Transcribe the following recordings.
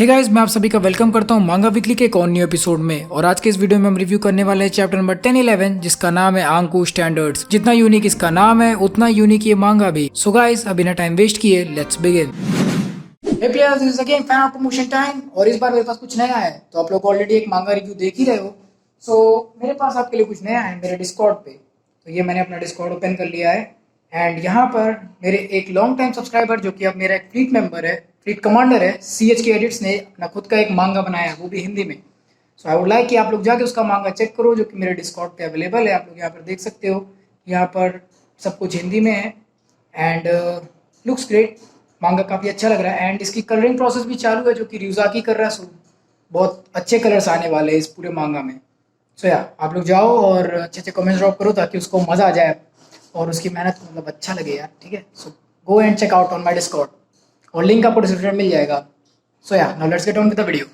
Hey guys, मैं आप सभी का वेलकम करता हूं मांगा वीकली के एक और न्यू एपिसोड में। और आज के इस वीडियो में हम रिव्यू करने वाले हैं चैप्टर नंबर 10-11 जिसका नाम है आंकू स्टैंडर्ड्स। जितना यूनिक इसका नाम है उतना यूनिक ये मांगा भी। सो गाइस, अब बिना टाइम वेस्ट किए let's begin. Hey players, this is again fan of promotion time और इस बार मेरे पास कुछ नया है। तो आप लोग ऑलरेडी एक मांगा रिव्यू देख ही रहे हो। सो मेरे पास आपके लिए कुछ नया है मेरे डिस्कॉर्ड पे। तो ये मैंने अपना डिस्कॉर्ड ओपन कर लिया है एंड यहाँ पर मेरे एक लॉन्ग टाइम सब्सक्राइबर जो कि अब मेरा एक फ्लीट मेंबर है, फ्लीट कमांडर है, CHK एडिट्स ने अपना खुद का एक मांगा बनाया है, वो भी हिंदी में। सो आई वुड लाइक कि आप लोग जाके उसका मांगा चेक करो जो कि मेरे डिस्कॉर्ड पे अवेलेबल है। आप लोग यहाँ पर देख सकते हो, यहाँ पर सब कुछ हिंदी में है एंड लुक्स ग्रेट। मांगा काफ़ी अच्छा लग रहा है एंड इसकी कलरिंग प्रोसेस भी चालू है जो कि रियूज़ाकी कर रहा है। सो बहुत अच्छे कलर्स आने वाले हैं इस पूरे मांगा में। सो या आप लोग जाओ और अच्छे अच्छे कमेंट्स ड्रॉप करो ताकि उसको मज़ा आ जाए और उसकी मेहनत को मतलब अच्छा लगे यार। ठीक है, so go and check out on my discord और लिंक आपको डिस्क्रिप्शन में मिल जाएगा। So yeah now let's get on with the video.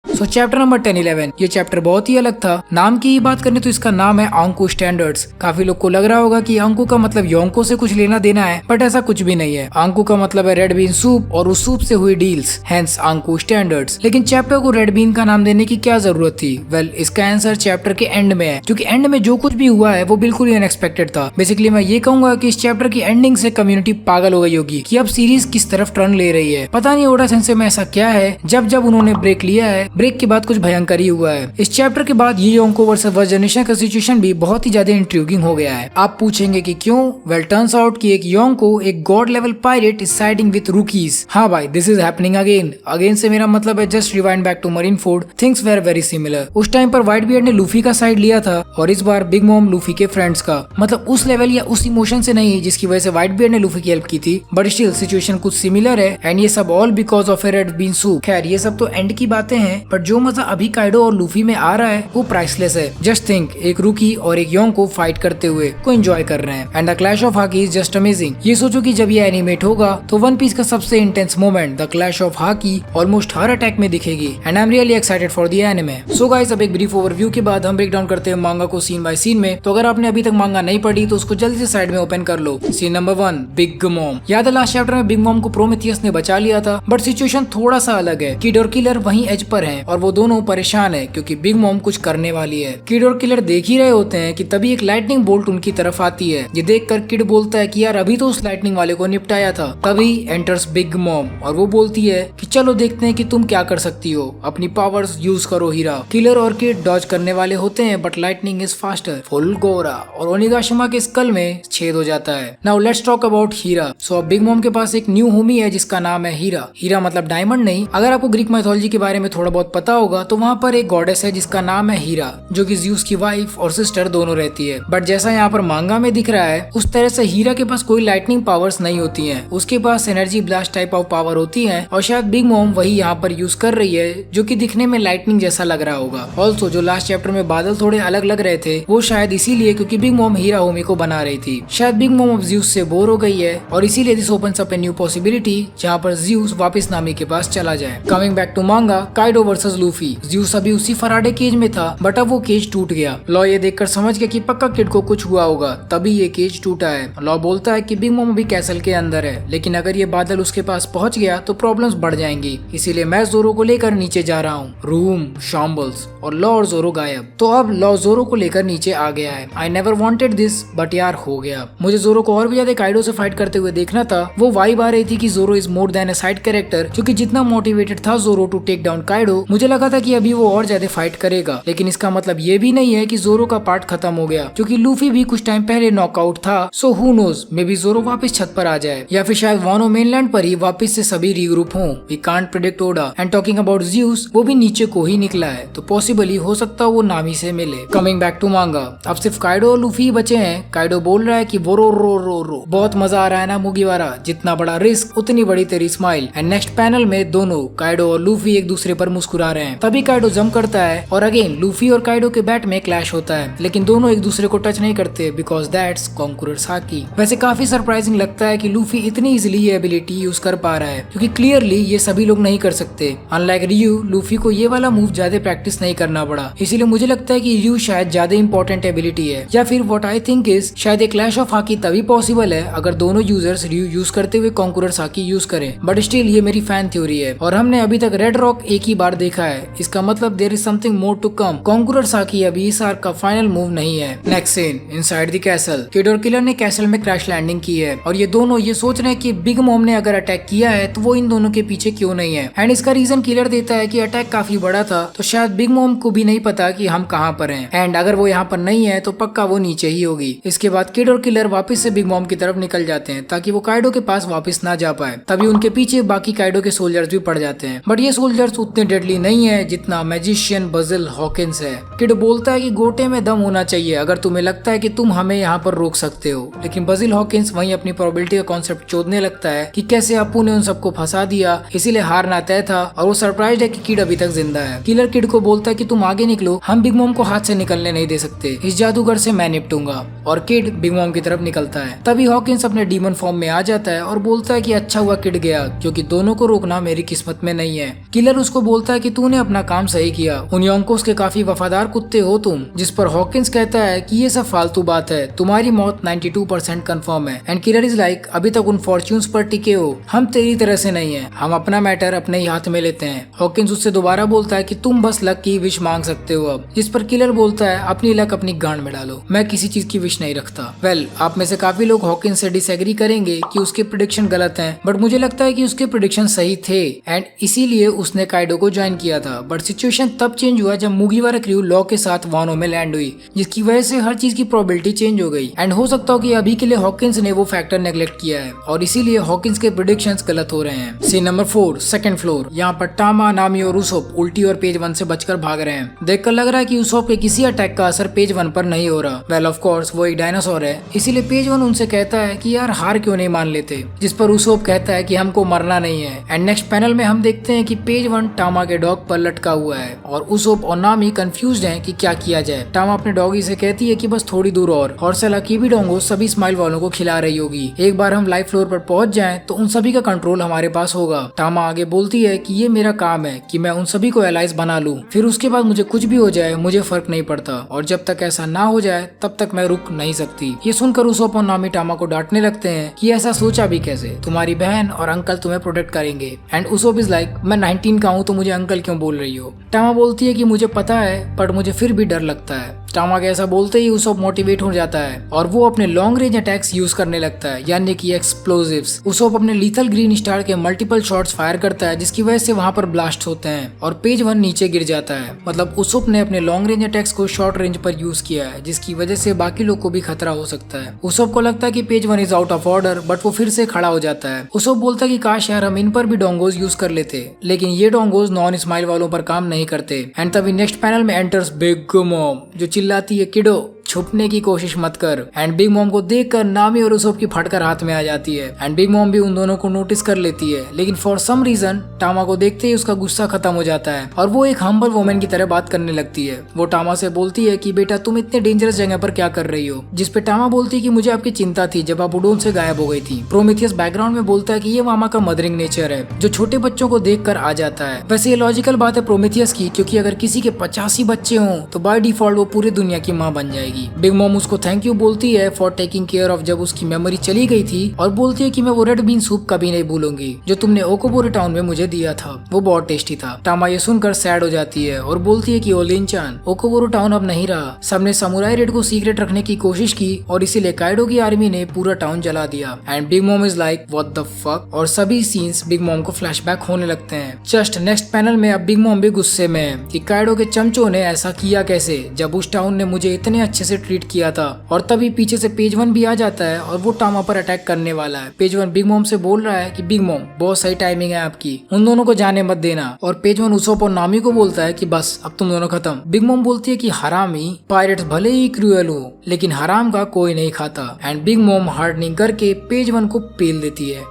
So chapter number 10-11 ये चैप्टर बहुत ही अलग था। नाम की ही बात करें तो इसका नाम है आंकू स्टैंडर्ड्स। काफी लोग को लग रहा होगा कि आंकू का मतलब योंको से कुछ लेना देना है, बट ऐसा कुछ भी नहीं है। आंकू का मतलब है रेड बीन सूप और उस सूप से हुई डील्स, हेंस आंकू स्टैंडर्ड्स। लेकिन चैप्टर को रेड बीन का नाम देने की क्या जरूरत थी? वेल, इसका आंसर चैप्टर के एंड में है, क्योंकि एंड में जो कुछ भी हुआ है वो बिल्कुल ही अनएक्सपेक्टेड था। बेसिकली मैं ये कहूंगा कि इस चैप्टर की एंडिंग से कम्युनिटी पागल हो गई होगी कि अब सीरीज किस तरफ टर्न ले रही है। पता नहीं ओडा सेंसे में ऐसा क्या है, जब जब उन्होंने ब्रेक लिया है, ब्रेक के बाद कुछ भयंकर ही हुआ है। इस चैप्टर के बाद ये योंको वर्सेस फर्स्ट जनरेशन का सिचुएशन भी बहुत ही ज्यादा इंट्रिगिंग हो गया है। आप पूछेंगे कि क्यों? वेल, टर्न्स आउट कि एक योंको, एक god level pirate, is siding with rookies. हाँ भाई, this is happening again. Again से मेरा मतलब है just rewind back to Marineford, things were very similar. उस टाइम पर व्हाइट बियर्ड ने लूफी का साइड लिया था और इस बार बिग मॉम लूफी के फ्रेंड्स का। मतलब उस लेवल या उस इमोशन से नहीं जिसकी वजह से व्हाइट बियर्ड ने लूफी की हेल्प की थी, बट स्टिल सिचुएशन कुछ सिमिलर है एंड ये सब all because of A red been soup. खैर, ये सब तो एंड की बातें हैं, बट जो मजा अभी काइडो और लूफी में आ रहा है वो प्राइसलेस है। जस्ट थिंक, एक रूकी और एक योंको फाइट करते हुए को एंजॉय कर रहे हैं and the clash of hockey is just amazing. ये सोचो कि जब ये एनिमेट होगा तो वन पीस का सबसे intense moment, the clash of hockey, almost her attack में दिखेगी and I am really excited for the anime. So guys, अब एक ब्रीफ ओवरव्यू के बाद हम ब्रेक डाउन करते हैं मांगा को सीन बाय सीन में। तो अगर आपने अभी तक मांगा नहीं पढ़ी तो उसको जल्दी से साइड में ओपन कर लो। Scene number 1, Big Mom. याद है लास्ट चैप्टर में बिग मॉम को प्रोमेथियस ने बचा लिया था, बट सिचुएशन थोड़ा सा अलग है। किड और किलर वहीं एज पर हैं और वो दोनों परेशान है क्योंकि बिग मॉम कुछ करने वाली है। किड और किलर देख ही रहे होते हैं कि तभी एक लाइटनिंग बोल्ट उनकी तरफ आती है। ये देखकर किड बोलता है कि यार अभी तो उस लाइटनिंग वाले को निपटाया था। तभी एंटर्स बिग मॉम और वो बोलती है कि चलो देखते हैं कि तुम क्या कर सकती हो, अपनी पावर्स यूज करो हीरा। किलर और किड डॉज करने वाले होते हैं but lightning is faster. Full गोरा और ओनिगाशिमा के स्कल में छेद हो जाता है। नाउ लेट्स टॉक अबाउट हीरा। सो अब बिग मॉम के पास एक न्यू होमी है जिसका नाम है हीरा। हीरा मतलब डायमंड नहीं। अगर आपको ग्रीक माइथोलॉजी के बारे में थोड़ा बहुत पता होगा तो वहाँ पर एक गॉडेस है जिसका नाम है हीरा, जो कि ज़्यूस की वाइफ और सिस्टर दोनों रहती है। बट जैसा यहाँ पर मांगा में दिख रहा है उस तरह से हीरा के पास कोई लाइटनिंग पावर्स नहीं होती हैं। उसके पास energy blast type of power होती है और शायद बिग मॉम वही यहाँ पर यूज कर रही है जो कि दिखने में लाइटनिंग जैसा लग रहा होगा। ऑल्सो जो लास्ट चैप्टर में बादल थोड़े अलग लग रहे थे वो शायद इसीलिए क्योंकि बिग मॉम हीरा होमी को बना रही थी। शायद बिग मॉम अब ज़्यूस से बोर हो गई है और इसीलिए this opens up a new possibility जहाँ पर ज़्यूस वापस नामी के पास चला जाए। कमिंग बैक टू मांगा, काइडो वर्सेस लूफी। ज़्यूस अभी उसी फराडे केज में था बट अब वो केज टूट गया। लॉ ये देखकर समझ गया कि पक्का किड को कुछ हुआ होगा, तभी ये केज टूटा है। लॉ बोलता है कि बिग मॉम अभी कैसल के अंदर है, लेकिन अगर ये बादल उसके पास पहुंच गया तो प्रॉब्लम्स बढ़ जाएंगी, इसीलिए मैं जोरो को लेकर नीचे जा रहा हूँ। रूम, शॉम्बल्स और लॉ और जोरो गायब। तो अब लॉ जोरो को लेकर नीचे आ गया है। I never wanted this but यार हो गया। मुझे जोरो को और भी ज्यादा काइडो से फाइट करते हुए देखना था। वो वाइब आ रही थी कि जोरो is more than a side character, क्योंकि जितना मोटिवेटेड था जोरो टू टेक डाउन काइडो, मुझे लगा था कि अभी वो और ज्यादा फाइट करेगा। लेकिन इसका मतलब ये भी नहीं है कि जोरो का पार्ट खत्म हो गया, क्योंकि लूफी भी कुछ टाइम पहले नॉकआउट था। So who knows, maybe Zoro वापस छत पर आ जाए या फिर शायद वानो मेनलैंड पर ही वापस से सभी रीग्रुप हों। We can't predict Oda. And talking about Zeus, वो भी नीचे को ही निकला है तो पॉसिबली हो सकता वो नामी से मिले। कमिंग बैक टू मांगा, अब सिर्फ काइडो और लूफी बचे हैं। काइडो बोल रहा है कि वो रो रो रो रो, बहुत मजा आ रहा है ना मुगिवारा, जितना बड़ा रिस्क उतनी बड़ी तेरी स्माइल। एंड नेक्स्ट पैनल में दोनों काइडो और लूफी एक दूसरे पर मुस्कुरा रहे हैं। तभी काइडो जंप करता है और अगेन लूफी और काइडो के बैट में क्लैश होता है, लेकिन दोनों एक दूसरे को टच नहीं करते बिकॉज दैट्स कॉन्करर साकी। वैसे काफी सरप्राइजिंग लगता है कि लूफी इतनी इजिली ये एबिलिटी यूज कर पा रहा है, क्योंकि क्लियरली ये सभी लोग नहीं कर सकते। अनलाइक रियू, लूफी को ये वाला मूव ज्यादा प्रैक्टिस नहीं करना पड़ा, इसीलिए मुझे लगता है कि रियू शायद ज्यादा इंपॉर्टेंट एबिलिटी है। या फिर व्हाट आई थिंक इज शायद एक क्लैश ऑफ हाकी तभी पॉसिबल है अगर दोनों यूजर्स रियू यूज करते हुए कॉन्करर साकी यूज करें, बट स्टिल ये मेरी फैन थ्योरी है और हमने अभी तक रेड रॉक एक ही बार देखा है। इसका मतलब there is something more to come. Conqueror साकी अभी इस आर्क का फाइनल मूव नहीं है। Next scene, inside the castle. Kid और किलर ने कैसल में क्रैश लैंडिंग की है और ये दोनों ये सोच रहे हैं कि बिग मॉम ने अगर अटैक किया है तो वो इन दोनों के पीछे क्यों नहीं है। एंड इसका रीजन किलर देता है कि अटैक काफी बड़ा था, तो शायद बिग मॉम को भी नहीं पता कि हम कहाँ पर हैं, एंड अगर वो यहाँ पर नहीं है तो पक्का वो नीचे ही होगी। इसके बाद किड और किलर वापस से बिग मॉम की तरफ निकल जाते हैं ताकि वो काइडो के पास वापस ना जा पाए। तभी उनके पीछे बाकी काइडो के सोल्जर्स भी पड़ जाते हैं, बट ये सोल्जर्स उतने डेडली नहीं है जितना मैजिशियन बजिल हॉकिंस है। किड बोलता है कि गोटे में दम होना चाहिए अगर तुम्हें लगता है कि तुम हमें यहाँ पर रोक सकते हो, लेकिन बजिल हॉकिंस वहीं अपनी प्रोबेबिलिटी का कॉन्सेप्ट चोदने लगता है कि कैसे अपू ने उन सबको फंसा दिया, इसीलिए हारना तय था, और वो सरप्राइज्ड है कि किड अभी तक जिंदा है। किलर किड को बोलता है कि तुम आगे निकलो, हम बिग मॉम को हाथ से निकलने नहीं दे सकते, इस जादूगर से मैं निपटूंगा, और किड बिग मॉम की तरफ निकलता है। तभी हॉकिंस अपने डीमन फॉर्म में आ जाता है और बोलता है कि अच्छा हुआ किड गया, क्योंकि दोनों को रोकना मेरी किस्मत में नहीं है। किलर उसको बोलता है कि तूने अपना काम सही किया, उन योंकोस के काफी वफादार कुत्ते हो तुम, जिस पर हॉकिंस कहता है कि ये सब फालतू बात है, तुम्हारी मौत 92% कंफर्म है। एंड किलर इज लाइक अभी तक उन फॉर्च्यून्स पर टिके हो, हम तेरी तरह से नहीं है, हम अपना मैटर अपने ही हाथ में लेते हैं। हॉकिंस उससे दोबारा बोलता है कि तुम बस लक की विश मांग सकते हो अब, जिस पर किलर बोलता है अपनी लक अपनी गांड में डालो, मैं किसी चीज की विश नहीं रखता। वेल, आप में से काफी लोग हॉकिंस से डिसएग्री करेंगे कि उसके प्रेडिक्शन गलत हैं, बट मुझे लगता है कि उसके प्रेडिक्शन सही थे एंड इसीलिए उसने काइडो को ज्वाइन किया था। बट सिचुएशन तब चेंज हुआ जब मुगीवारा क्रू लॉ के साथ वानो में लैंड हुई, जिसकी वजह से हर चीज की प्रोबेबिलिटी चेंज हो गई। एंड हो सकता हो कि अभी के लिए हॉकिंस ने वो फैक्टर नेग्लेक्ट किया है और इसीलिए हॉकिंस के प्रेडिक्शंस गलत हो रहे हैं। Scene number 4, second floor. यहाँ पर टामा, नामी और उसोप उल्टी और पेज 1 से बचकर भाग रहे हैं। देखकर लग रहा है कि उसोप के किसी अटैक का असर पेज 1 पर नहीं हो रहा। वेल ऑफ कोर्स वो एक डायनासोर है, इसीलिए पेज 1 उनसे कहता है कि यार हार क्यों नहीं मान लेते, जिस पर उसोप कहता है कि हमको मरना नहीं है। एंड नेक्स्ट पैनल में हम देखते हैं कि पेज 1 टामा के डॉग पर लटका हुआ है और उसोप और नामी कंफ्यूज्ड हैं कि क्या किया जाए। टामा अपने डॉगी से कहती है कि बस थोड़ी दूर और सला की भी डोंगो सभी स्माइल वालों को खिला रही होगी, एक बार हम लाइव फ्लोर पर पहुंच जाएं तो उन सभी का कंट्रोल हमारे पास होगा। टामा आगे बोलती है कि ये मेरा काम है कि मैं उन सभी को एलाइज बना लूं, फिर उसके बाद मुझे कुछ भी हो जाए मुझे फर्क नहीं पड़ता, और जब तक ऐसा ना हो जाए तब तक मैं रुक नहीं सकती। ये सुनकर उसोप और नामी टामा को डांटने लगते हैं कि ऐसा सोचा भी कैसे, तुम्हारी बहन और अंकल तुम्हें प्रोटेक्ट करेंगे। एंड उसोप इज लाइक मैं 19 का हूँ तो मुझे अंकल क्यों बोल रही हो। टामा बोलती है कि मुझे पता है पर मुझे फिर भी डर लगता है। टामा के ऐसा बोलते ही उसोप मोटिवेट हो जाता है और वो अपने लॉन्ग रेंज अटैक्स यूज करने लगता है, यानी कि एक्सप्लोजिव्स। उसोप अपने लीथल ग्रीन स्टार के मल्टीपल शॉट्स फायर करता है, जिसकी वजह से वहां पर ब्लास्ट होते हैं और पेज 1 नीचे गिर जाता है। मतलब उसोप ने अपने लॉन्ग रेंज अटैक्स को शॉर्ट रेंज पर यूज किया है, जिसकी वजह से बाकी लोग को भी खतरा हो सकता है। उसोप को लगता है कि page 1 is out of order, but वो फिर से खड़ा हो जाता है। उसोप बोलता है कि काश यार हम इन पर भी डोंगोज यूज कर लेते, लेकिन ये डोंगोज नॉन स्माइल वालों पर काम नहीं करते। एंड तभी नेक्स्ट पैनल में एंटर्स बिग मॉम, जो चिल्लाती है किडो छुपने की कोशिश मत कर। एंड बिग मॉम को देखकर नामी और उसोप की फटकर हाथ में आ जाती है एंड बिग मॉम भी उन दोनों को नोटिस कर लेती है, लेकिन फॉर सम रीजन टामा को देखते ही उसका गुस्सा खत्म हो जाता है और वो एक हम्बल वुमेन की तरह बात करने लगती है। वो टामा से बोलती है कि बेटा तुम इतने डेंजरस जगह पर क्या कर रही हो, जिस पे टामा बोलती है कि मुझे आपकी चिंता थी जब आप उडोन से गायब हो गई थी। प्रोमेथियस बैकग्राउंड में बोलता है कि ये मामा का मदरिंग नेचर है जो छोटे बच्चों को देख कर आ जाता है। वैसे ये लॉजिकल बात है प्रोमेथियस की, क्योंकि अगर किसी के 85 बच्चे हों तो बाय डिफॉल्ट वो पूरी दुनिया की माँ बन जाएगी। बिग मॉम उसको थैंक यू बोलती है फॉर टेकिंग केयर ऑफ जब उसकी मेमोरी चली गई थी, और बोलती है कि मैं वो रेड बीन सूप कभी नहीं भूलूंगी जो तुमने ओकोबोरी टाउन में मुझे दिया था, वो बहुत टेस्टी था। टामा ये सुनकर सैड हो जाती है और बोलती है कि ओलिन-चान ओकोबोरो टाउन अब नहीं रहा, सबने समुराई रेड को सीक्रेट रखने की कोशिश की और इसीलिए काइडो की आर्मी ने पूरा टाउन जला दिया। And big Mom is like what the fuck, और सभी सीन्स बिग मॉम को फ्लैशबैक होने लगते हैं। जस्ट नेक्स्ट पैनल में अब बिग मॉम भी गुस्से में है कि काइडो के चमचों ने ऐसा किया कैसे जब उस टाउन ने मुझे इतने अच्छे से ट्रीट किया था। और तभी पीछे से पेज 1 भी आ जाता है और वो टामा पर अटैक करने वाला है। पेज 1 बिग मॉम से बोल रहा है कि बिग मॉम बहुत सही टाइमिंग है आपकी, उन दोनों को जाने मत देना। और पेज 1 उसोप और नामी को बोलता है कि बस अब तुम दोनों खत्म। बिग मॉम बोलती है कि हरामी, पायरेट्स भले ही क्रूएल हो लेकिन हराम का कोई नहीं खाता। एंड बिग मॉम हार्डनिंग करके पेज 1 को पेल देती है।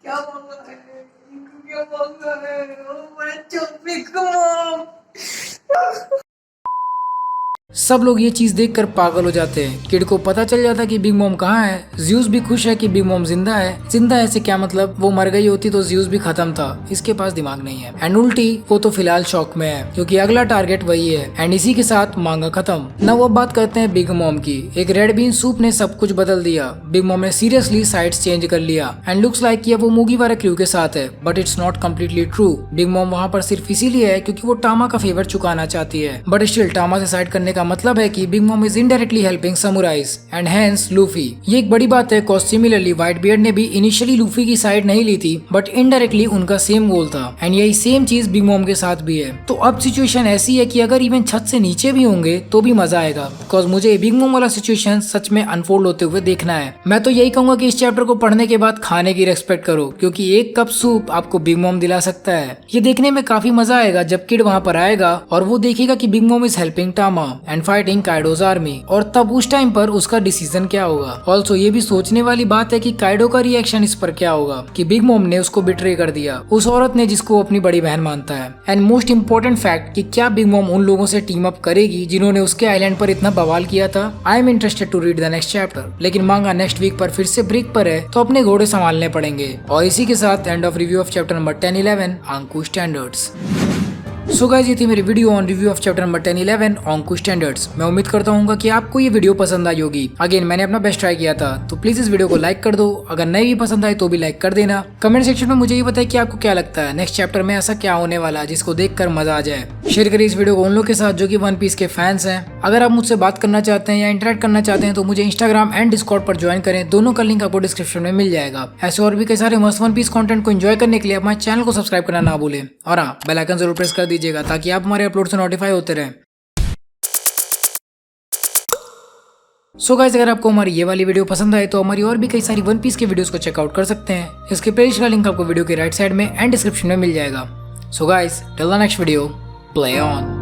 क्या बोल रहा है? सब लोग ये चीज देखकर पागल हो जाते हैं। किड को पता चल जाता कि बिग मॉम कहाँ है। ज़्यूस भी खुश है कि बिग मॉम जिंदा है। जिंदा है से क्या मतलब, वो मर गई होती तो ज़्यूस भी खत्म था, इसके पास दिमाग नहीं है। एंड उल्टी वो तो फिलहाल शॉक में है क्योंकि अगला टारगेट वही है। एंड इसी के साथ मांगा खत्म। ना वो बात करते हैं बिग मॉम की। एक रेड बीन सूप ने सब कुछ बदल दिया। बिग मॉम ने सीरियसली साइड्स चेंज कर लिया एंड लुक्स लाइक कि वो मुगीवारा क्रू के साथ है, but it's not completely true. Big mom वहाँ पर सिर्फ इसीलिए है क्योंकि वो टामा का फेवर चुकाना चाहती है, बट स्टिल टामा से साइड करने का मतलब है कि Big Mom is indirectly helping samurais and hence Luffy. ये एक बड़ी बात है कॉज सिमिलरली व्हाइट बियर्ड ने भी इनिशियली लूफी की साइड नहीं ली थी, बट इनडायरेक्टली उनका सेम गोल था। एंड यही सेम चीज बिग मॉम के साथ भी है। तो अब सिचुएशन ऐसी है कि अगर इवन छत से नीचे भी होंगे तो भी मजा आएगा, कॉज मुझे बिग मॉम वाला सिचुएशन सच में अनफोल्ड होते हुए देखना है। मैं तो यही कहूंगा कि इस चैप्टर को पढ़ने के बाद खाने की रेस्पेक्ट करो, क्योंकि एक कप सूप आपको बिग मॉम दिला सकता है। ये देखने में काफी मजा आएगा जब किड वहाँ पर आएगा और वो देखेगा कि Big Mom is helping Tama and fighting Kaido's army, और तब उस टाइम पर उसका डिसीजन क्या होगा। ऑल्सो ये भी सोचने वाली बात है कि काइडो का रिएक्शन इस पर क्या होगा कि बिग मॉम ने उसको बिट्रे कर दिया, उस औरत ने जिसको वो अपनी बड़ी बहन मानता है। एंड मोस्ट इम्पोर्टेंट फैक्ट कि क्या बिग मॉम उन लोगों से टीम अप करेगी जिन्होंने उसके आइलैंड पर इतना बवाल किया था। I am interested to read the next chapter, लेकिन मांगा नेक्स्ट वीक पर फिर से ब्रेक पर है तो अपने घोड़े संभालने पड़ेंगे। और इसी के साथ end of review of chapter number 10-11 आंकू स्टैंडर्ड्स। सो गाइस, ये थी मेरी video on review of chapter number 10-11 आंकू स्टैंडर्ड्स। मैं उम्मीद करता हूँ कि आपको ये वीडियो पसंद आई होगी। अगेन मैंने अपना बेस्ट ट्राई किया था, तो प्लीज इस वीडियो को लाइक कर दो। अगर नहीं भी पसंद आए तो भी लाइक कर देना। कमेंट सेक्शन में मुझे ये बताइए कि आपको क्या लगता है नेक्स्ट चैप्टर में ऐसा क्या होने वाला है जिसको देखकर मजा आ जाए। शेयर करिए इस वीडियो को उन लोगों के साथ जो कि वन पीस के फैंस हैं। अगर आप मुझसे बात करना चाहते हैं या इंटरेक्ट करना चाहते हैं तो मुझे इंस्टाग्राम एंड डिस्कॉर्ड पर ज्वाइन करें, दोनों का लिंक आपको डिस्क्रिप्शन में मिल जाएगा। ऐसे और भी कई सारे मस्त वन पीस कंटेंट को एंजॉय करने के लिए हमारे चैनल को सब्सक्राइब करना ना भूलें, और हाँ, बेल आइकन जरूर प्रेस कर दीजिएगा ताकि आप हमारे अपलोड से नोटिफाई होते रहें। सो गाइस, अगर आपको हमारी ये वाली वीडियो पसंद आए तो हमारी और भी कई सारी वन पीस के वीडियोस को चेकआउट कर सकते हैं। इसके प्लेलिस्ट का लिंक आपको वीडियो के राइट साइड में एंड डिस्क्रिप्शन में मिल जाएगा। So guys, till the next video, play on.